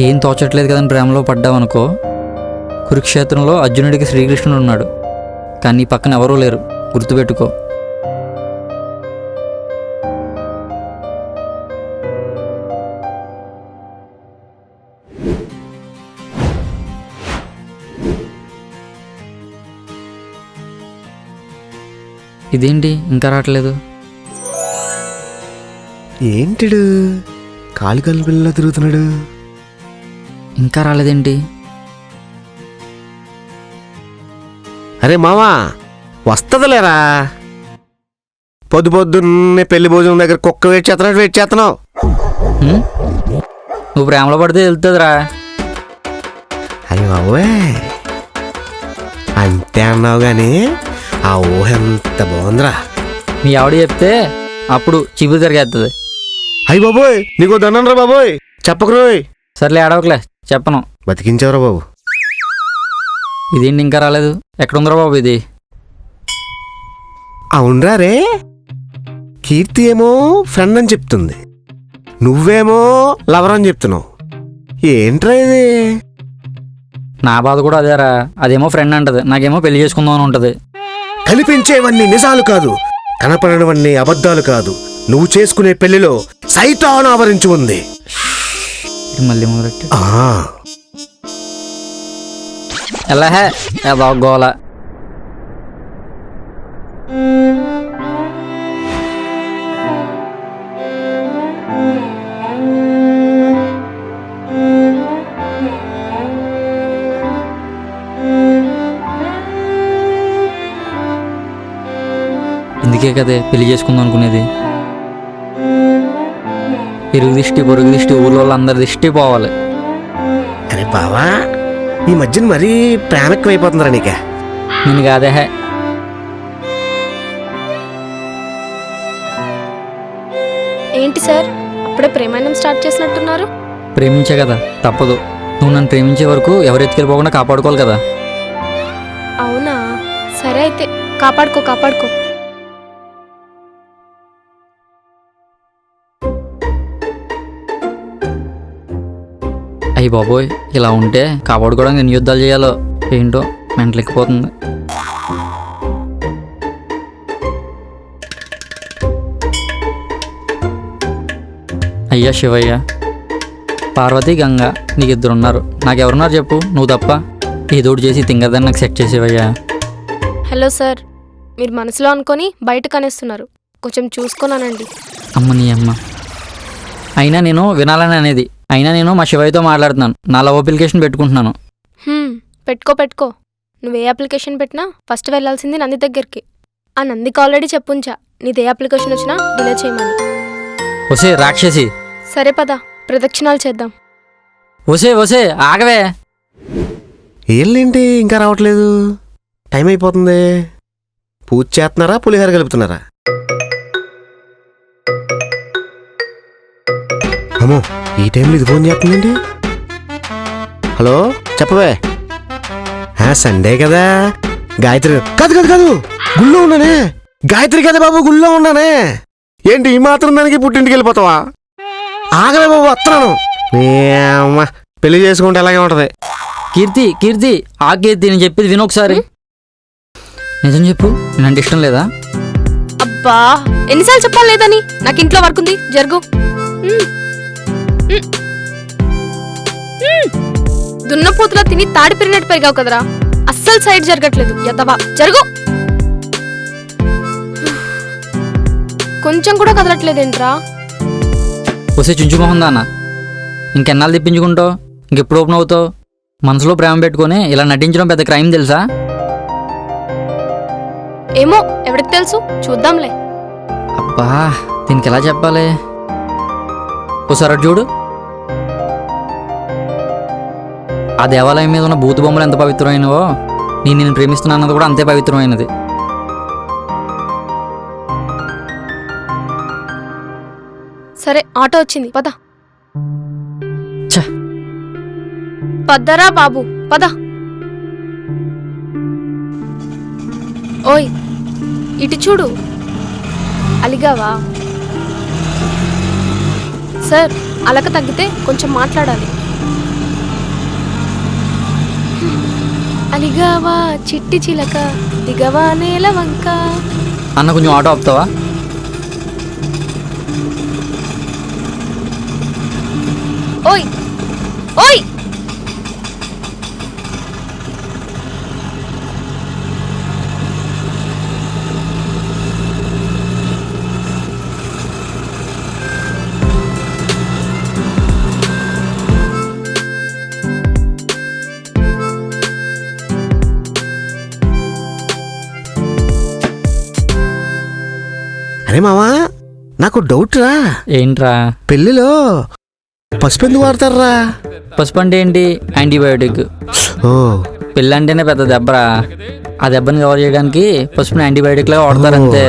ఏం తోచట్లేదు కదని ప్రేమలో పడ్డావనుకో, కురుక్షేత్రంలో అర్జునుడికి శ్రీకృష్ణుడు ఉన్నాడు, కానీ నీ పక్కన ఎవరూ లేరు, గుర్తుపెట్టుకో. ఇదేంటి ఇంకా రావట్లేదు? ఏంటిడు కాలు కాలు పిల్లలా తిరుగుతున్నాడు? ఇంకా రాలేదేంటి? అరే మావా, వస్తదిలేరా. పొద్దున్నే పెళ్లి భోజనం దగ్గర కుక్క వెయిట్ చేస్తున్నావు. నువ్వు ప్రేమలో పడితే వెళ్తుందిరా. అయ్యి బాబోయ్, అంతే అన్నావు కానీ ఆ ఊహ ఎంత బాగుందిరా. మీ ఆవిడ చెప్తే అప్పుడు చిబురు తిరిగేస్తుంది. అయ్యి బాబోయ్, నీకు దన్నరా బాబోయ్, చెప్పకరోయ్. సర్లే ఆడవకలే, చెప్పను. బతికించావురా బాబు. ఇదేంటి ఇంకా రాలేదు? ఎక్కడుందిరా బాబు ఇది? అవునరా రే, కీర్తి ఏమో ఫ్రెండ్ అని చెప్తుంది, నువ్వేమో లవర్ అని చెప్తున్నావు. ఏంట్రా ఇది? నా బాధ కూడా అదేరా. అదేమో ఫ్రెండ్ అంటది, నాకేమో పెళ్లి చేసుకుందాం అని ఉంటది. కనిపించేవన్నీ నిజాలు కాదు, కనపడనివన్నీ అబద్ధాలు కాదు. నువ్వు చేసుకునే పెళ్లిలో సైతాన్ ఆవరించి ఉంది. మళ్ళీ మొదలెట్టి ఆ ఎలా హే ఏదో గోల. ఇందుకే కదే పెళ్లి చేసుకుందాం అనుకునేది. ఇరుగు దిష్టి పొరుగు దిష్టి ఊళ్ళో అందరి దిష్టి పోవాలి. అరే బావా, ఈ మధ్యన మరీ ప్రేమ ఎక్కువైపోతుందిరా నీకే. నేను కాదే హే. ఏంటి సార్, అప్పుడే ప్రేమాయణం స్టార్ట్ చేసినట్టున్నారు? ప్రేమించే కదా, తప్పదు. నువ్వు నన్ను ప్రేమించే వరకు ఎవరు ఎత్తుకెళ్ళిపోకుండా కాపాడుకోవాలి కదా. అవునా, సరే అయితే కాపాడుకో. అయ్యి బాబోయ్, ఇలా ఉంటే కాపాడుకోవడానికి ఎన్ని యుద్ధాలు చేయాలో ఏంటో, మెంటలెక్కిపోతుంది. అయ్యా శివయ్య, పార్వతి గంగ నీకు ఇద్దరున్నారు, నాకెవరున్నారు చెప్పు? నువ్వు తప్ప. ఏదోటి చేసి తింగదని నాకు సెట్ చేసేవయ్యా. హలో సార్, మీరు మనసులో అనుకొని బయట కనేస్తున్నారు, కొంచెం చూసుకున్నానండి. అమ్మ నీ అమ్మ. అయినా నేను వినాలని అనేది, అయినా నేను మా శివయ్యతో మాట్లాడుతున్నాను, నా లవ్ అప్లికేషన్ పెట్టుకుంటున్నాను. పెట్టుకో. నువ్వే అప్లికేషన్ పెట్టినా ఫస్ట్ వెళ్ళాల్సింది నంది దగ్గరికి. ఆ నందికి ఆల్రెడీ చెప్పుంచా నీదే అప్లికేషన్ వచ్చినా డిలే చేయమని. ఒసే రాక్షసి. సరే పద, ప్రదక్షిణాలు చేద్దాం. ఒసే ఆగవే. ఏళ్ళేంటి ఇంకా రావట్లేదు? టైం అయిపోతుంది. పూజ చేస్తున్నారా, పులిహోర కలుపుతున్నారా? అమ్మో, ఈ టైంలో ఇది ఫోన్ చేస్తుందండి. హలో, చెప్పవే. సండే కదా, గాయత్రి కాదు గుళ్ళో ఉన్నానే. గాయత్రి కదా బాబు, గుళ్ళో ఉన్నానే. ఏంటి ఈ మాత్రం దానికి పుట్టింటికి వెళ్ళిపోతావా? ఆగలే బాబు, వస్తున్నాను. పెళ్లి చేసుకుంటే ఎలాగే ఉంటది. కీర్తి ఆ కీర్తి, నేను చెప్పేది విను ఒకసారి. నిజం చెప్పు, నేనంటే ఇష్టం లేదా? అబ్బా, ఎన్నిసార్లు చెప్పాలి లేదని? నాకు ఇంట్లో వర్క్ ఉంది, జరుగు. దున్నపోతులా తిని తాడి పెరిగినట్టు పెరిగావు కదరా, అస్సలు సైడ్ జరగట్లేదు. యదవా, జరుగు. కొంచెం కూడా కదలట్లేదేంట్రా? వసే చుంచుమోహన్ దాన్న, ఇంకెన్నాళ్ళు తిప్పించుకుంటావు? ఇంకెప్పుడు ఓపెన్ అవుతావు? మనసులో ప్రేమ పెట్టుకొని ఇలా నటించడం పెద్ద క్రైమ్ తెలుసా? ఏమో, ఎవరికి తెలుసు, చూద్దాంలే. అబ్బా, దీనికి ఎలా చెప్పాలి? ఓసారి అటు చూడు. ఆ దేవాలయం మీద ఉన్న భూత బొమ్మలు ఎంత పవిత్రమైనవో, నేను ప్రేమిస్తున్నాన్నది కూడా అంతే పవిత్రమైనది. సరే, ఆటో వచ్చింది, పద. పద్దరా బాబు, పద. ఓయ్, ఇటు చూడు. అలిగావా? సార్, అలక తగ్గితే కొంచెం మాట్లాడాలి. అలిగావా చిట్టి చిలక దిగవా నేల వంక. అన్న కొంచెం ఆటో ఆపుతావా? ఓయ్ ఓయ్ అరే మావా, నాకు డౌట్ రా. ఏంట్రా? పెళ్ళిలో పసుపు ఎందుకు వాడతారా? పసుపు అంటే ఏంటి? యాంటీబయోటిక్. ఓ, పెళ్ళి అంటేనే పెద్ద దెబ్బరా. ఆ దెబ్బని కవర్ చేయడానికి పసుపుని యాంటీబయోటిక్ లాగా వాడతారు అంతే.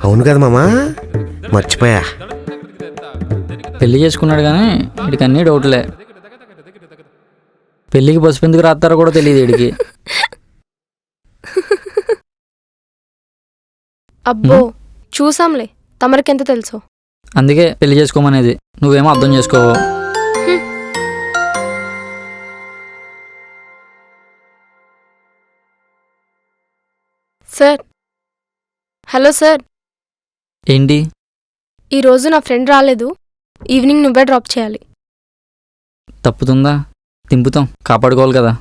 అవును కదా మామా, మర్చిపోయా. పెళ్లి చేసుకున్నాడు కానీ వీడికి అన్నీ డౌట్లే. పెళ్ళికి పసుపు ఎందుకు రాస్తారో కూడా తెలియదు వీడికి. అబ్బో చూసాంలే, తమరికెంత తెలుసు. అందుకే పెళ్లి చేసుకోమనేది. నువ్వేమో అర్థం చేసుకోవు. Sir, hello sir. ఏంటి? ఈరోజు నా ఫ్రెండ్ రాలేదు, ఈవినింగ్ నువ్వే డ్రాప్ చేయాలి. తప్పుతుందా? తింపుతాం, కాపాడుకోవాలి కదా.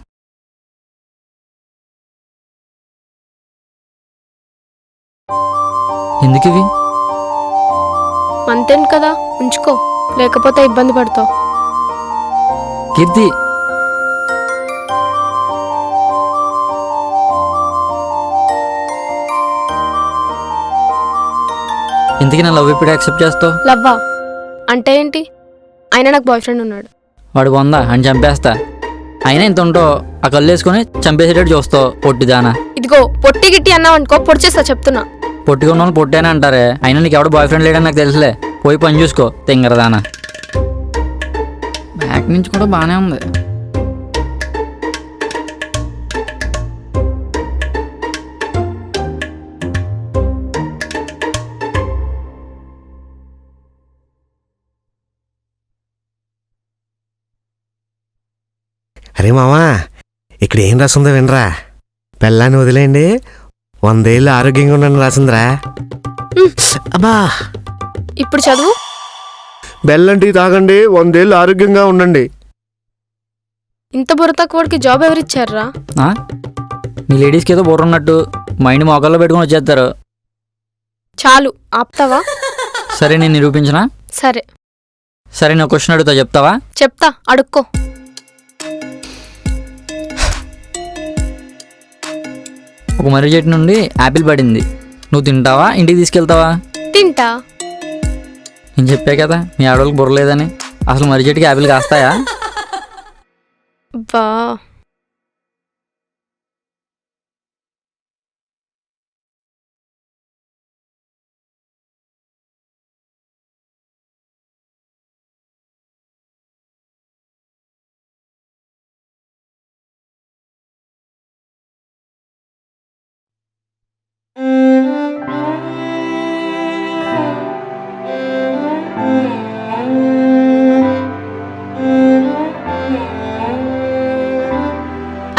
ఎందుకు ఇవి? మంతెండ్ కదా, ఉంచుకో, లేకపోతే ఇబ్బంది పడతావు. కీర్తి, ఇంతకీ నా లవ్ ఎప్పుడు యాక్సెప్ట్ చేస్తావు? లవ్వా అంటే ఏంటి? అయినా నాకు బాయ్ ఫ్రెండ్ ఉన్నాడు. వాడు వందా అని చంపేస్తా. అయినా ఇంత ఉంటో ఆ కళ్ళు వేసుకొని చంపేసేటట్టు చూస్తావు పొట్టిదానా. ఇదిగో పొట్టి గిట్టి అన్నావు అనుకో, పొడిచేస్తా చెప్తున్నా. పొట్టిగా ఉన్న వాళ్ళు పొట్టేనే అంటారే. అయినా నీకు ఎవడ బాయ్ ఫ్రెండ్ లేడని నాకు తెలుసులే. పోయి పని చూసుకో తింగరదానా. బ్యాక్ నుంచి కూడా బాగానే ఉంది. అరే మామా, ఇక్కడ ఏం రాసిందో వినరా. పెళ్ళాన్ని వదిలేయండి, 100 ఏళ్ళు ఆరోగ్యంగా ఉండని రాసిందిరా. అబ్బా, ఇప్పుడు చదువు. బెల్లం టీ తాగండి, 100 ఏళ్ళు ఆరోగ్యంగా ఉండండి. ఇంత బుర్ర తక్కువడికి జాబ్ ఎవరిచ్చారా? మీ లేడీస్కి ఏదో బుర్ర ఉన్నట్టు మైండ్ మోకాల్లో పెట్టుకుని వచ్చేస్తారు. చాలు, ఆపుతావా? సరే, నేను నిరూపించనా? సరే సరే, నేను క్వశ్చన్ అడుగుతా, చెప్తావా? చెప్తా, అడుక్కో. ఒక మర్రి చెట్టు నుండి యాపిల్ పడింది. నువ్వు తింటావా, ఇంటికి తీసుకెళ్తావా? తింటా. నేను చెప్పా కదా మీ ఆడవాళ్ళకి బుర్రలేదని. అసలు మర్రి చెట్టుకి యాపిల్ కాస్తాయా? బా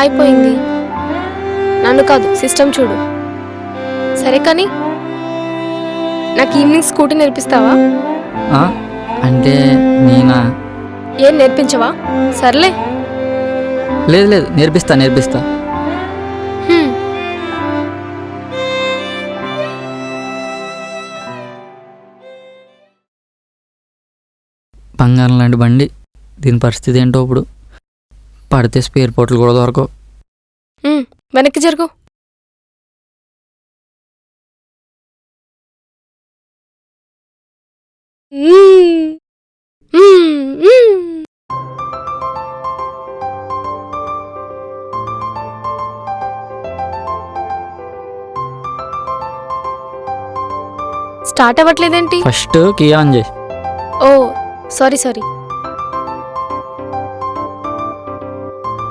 అయిపోయింది. నన్ను కాదు, సిస్టమ్ చూడు. సరే కానీ నాకు ఈవినింగ్ స్కూటీ నేర్పిస్తావా? అంటే నేనా? ఏం నేర్పించవా? సర్లే. లేదు లేదు, నేర్పిస్తా. హ్మ్. బంగారం లాంటి బండి. దీని పరిస్థితి ఏంటో ఇప్పుడు. పడితే స్పేర్ పోర్ట్లు కూడా దొరకవు. వెనక్కి జరుగు. స్టార్ట్ అవ్వట్లేదేంటి? ఫస్ట్ కీ ఆన్ చేయి. ఓ సారీ.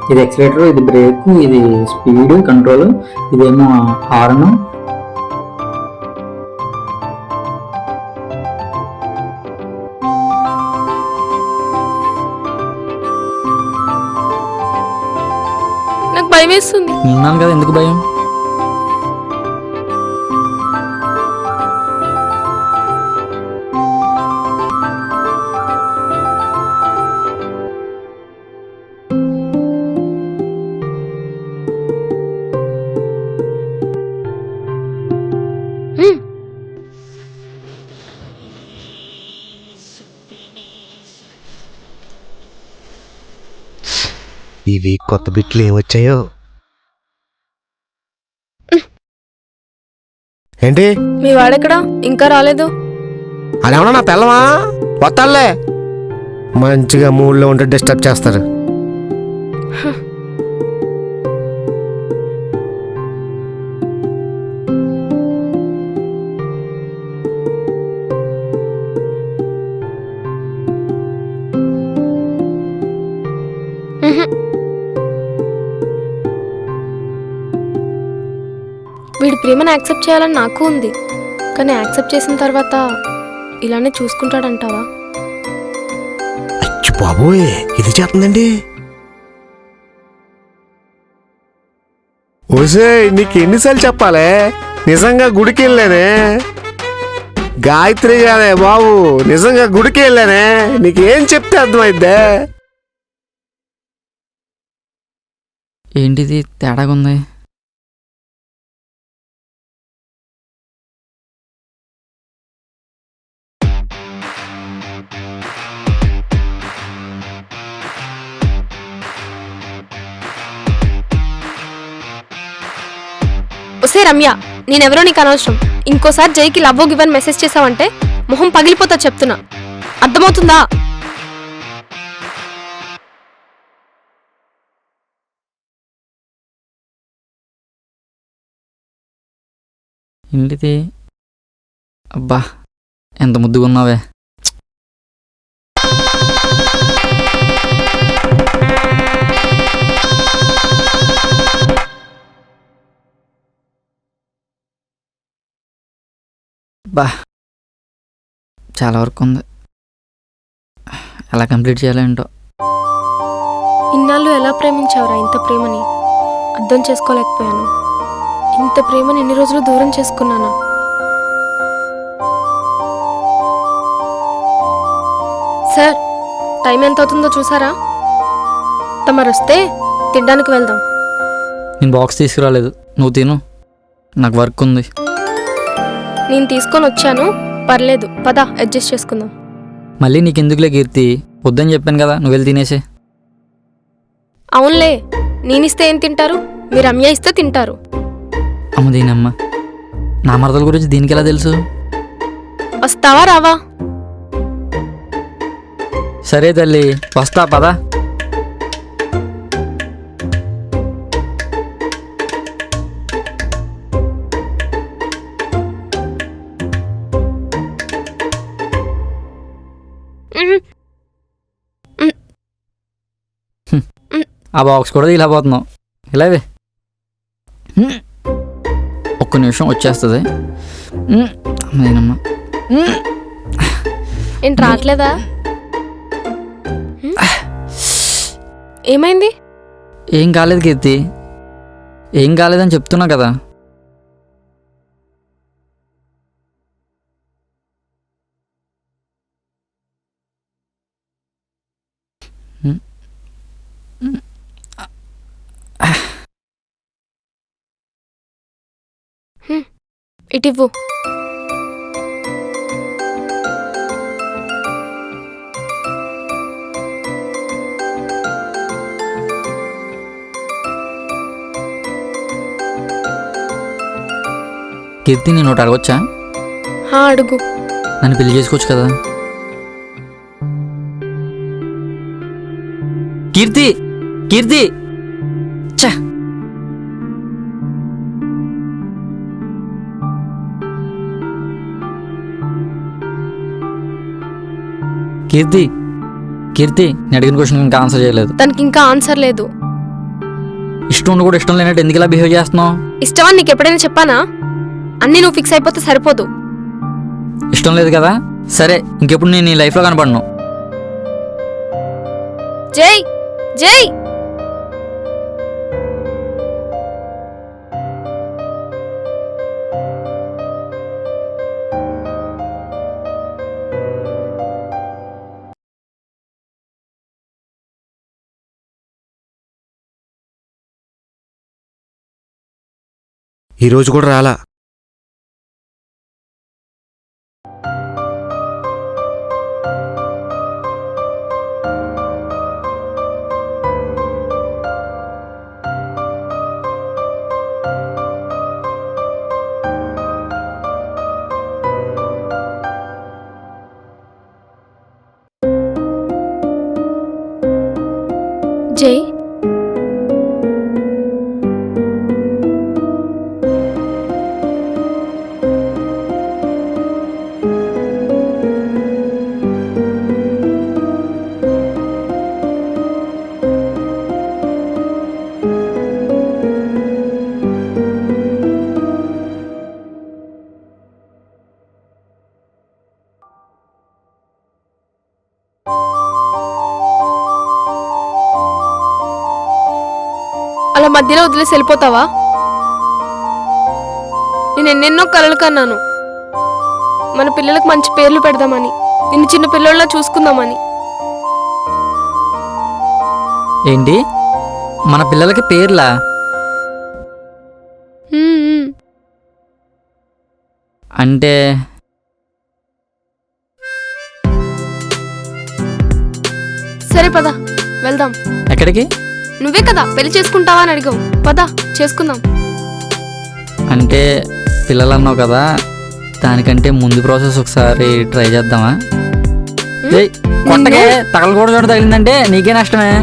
ఇది ఎక్సిలేటర్, ఇది బ్రేక్, ఇది స్పీడ్ కంట్రోల్, ఇదేమో హార్న్. నాకు నాకు భయం వేస్తుంది. ఉన్నాను కదా, ఎందుకు భయం? హ్మ్. ఈ వీక్ కొత్త బిట్లు ఏమొచ్చాయో ఏంటి? మీ వాడెక్కడా? ఇంకా రాలేదు. అదేమన్నా నా పిల్లవా? వస్తాలే, మంచిగా మూడ్లో ఉంటే డిస్టర్బ్ చేస్తారు. ఉహు. వీడి ప్రేమను యాక్సెప్ట్ చేయాలని నాకు ఉంది, కానీ యాక్సెప్ట్ చేసిన తర్వాత ఇలానే చూసుకుంటాడంటావా? అచ్చి బాబోయ్, ఇది చేస్తుందండి. ఓసే, నీకు ఎన్నిసార్లు చెప్పాలే, నిజంగా గుడికి వెళ్ళానే. గాయత్రి గానే బాబు, నిజంగా గుడికి వెళ్ళానే. నీకేం చెప్తే అర్థమైద్దే? ఏంటిది తేడాగా ఉంది? ఒసే రమ్య, నేనెవరో నీకు అనవసరం. ఇంకోసారి జైకి లవ్ గివెన్ మెసేజ్ చేసావంటే మొహం పగిలిపోతా చెప్తున్నా, అర్థమవుతుందా? ఏంటిది? అబ్బా, ఎంత ముద్దుగా ఉన్నావే. బా, చాలా వరకు ఉంది. ఎలా కంప్లీట్ చేయాలేంటో. ఇన్నాళ్ళు ఎలా ప్రేమించావురా ఇంత ప్రేమని? అర్థం చేసుకోలేకపోయాను. ఇంత ప్రేమని ఎన్ని రోజులు దూరం చేసుకున్నానా? సార్, టైం ఎంత అవుతుందో చూసారా? తమరొస్తే తినడానికి వెళ్దాం. నేను బాక్స్ తీసుకురాలేదు, నువ్వు తిను, నాకు వర్క్ ఉంది. నేను తీసుకొని వచ్చాను, పర్లేదు, పద అడ్జస్ట్ చేసుకుందాం. మళ్ళీ నీకెందుకులే కీర్తి, వద్దని చెప్పాను కదా, నువ్వు వెళ్ళి తినేసే. అవునులే, నేనిస్తే ఏం తింటారు? మీరు రమ్య ఇస్తే తింటారు. అమ్మ దీనమ్మ, నా మరదల గురించి దీనికి ఎలా తెలుసు? వస్తావా రావా? సరే తల్లి, వస్తా, పదా. ఆ బాక్స్ కూడా ఇలా పోతున్నావు, ఇలావే. ఒక్క నిమిషం వచ్చేస్తుంది. అమ్మేనమ్మ, ఏంటి రావట్లేదా? ఏమైంది? ఏం కాలేదు కీర్తి, ఏం కాలేదని చెప్తున్నా కదా. ఇటివ్వు. కీర్తి, నేను ఒకటి అడగొచ్చా? అడుగు. నన్ను పెళ్లి చేసుకోవచ్చు కదా? కీర్తి, కీర్తి, ఛ, కీర్తి, కీర్తి, నేను అడిగిన క్వశ్చన్ ఇంకా ఆన్సర్ చేయలేదు. దానికి ఇంకా ఆన్సర్ లేదు. ఇష్టం ఉండి కూడా ఇష్టం లేనట్టు ఎందుకు ఇలా బిహేవ్ చేస్తున్నావు? ఇష్టమని నీకు ఎప్పుడైనా చెప్పానా? అన్నీ నువ్వు ఫిక్స్ అయిపోతే సరిపోదు. ఇష్టం లేదు కదా, సరే, ఇంకెప్పుడు నేను నీ లైఫ్లో కనపడను. జై, జై. ఈరోజు కూడా రాలా. జై, అలా మధ్యలో వదిలేసి వెళ్ళిపోతావా? నేను ఎన్నెన్నో కలలు కన్నాను, మన పిల్లలకు మంచి పేర్లు పెడదామని, నిన్ను చిన్న పిల్లల్లా చూసుకుందామని. ఏంటి మన పిల్లలకి పేర్లా? ఉమ్. అంటే సరే పద వెళ్దాం. ఎక్కడికి? నువ్వే కదా పెళ్లి చేసుకుంటావా అని అడిగావు, పద చేసుకుందాం. అంటే పిల్లలు అన్నావు కదా, దానికంటే ముందు ప్రాసెస్ ఒకసారి ట్రై చేద్దామా? కొట్టకే తగలకూడదు, చోట తగిలిందంటే నీకే నష్టమే.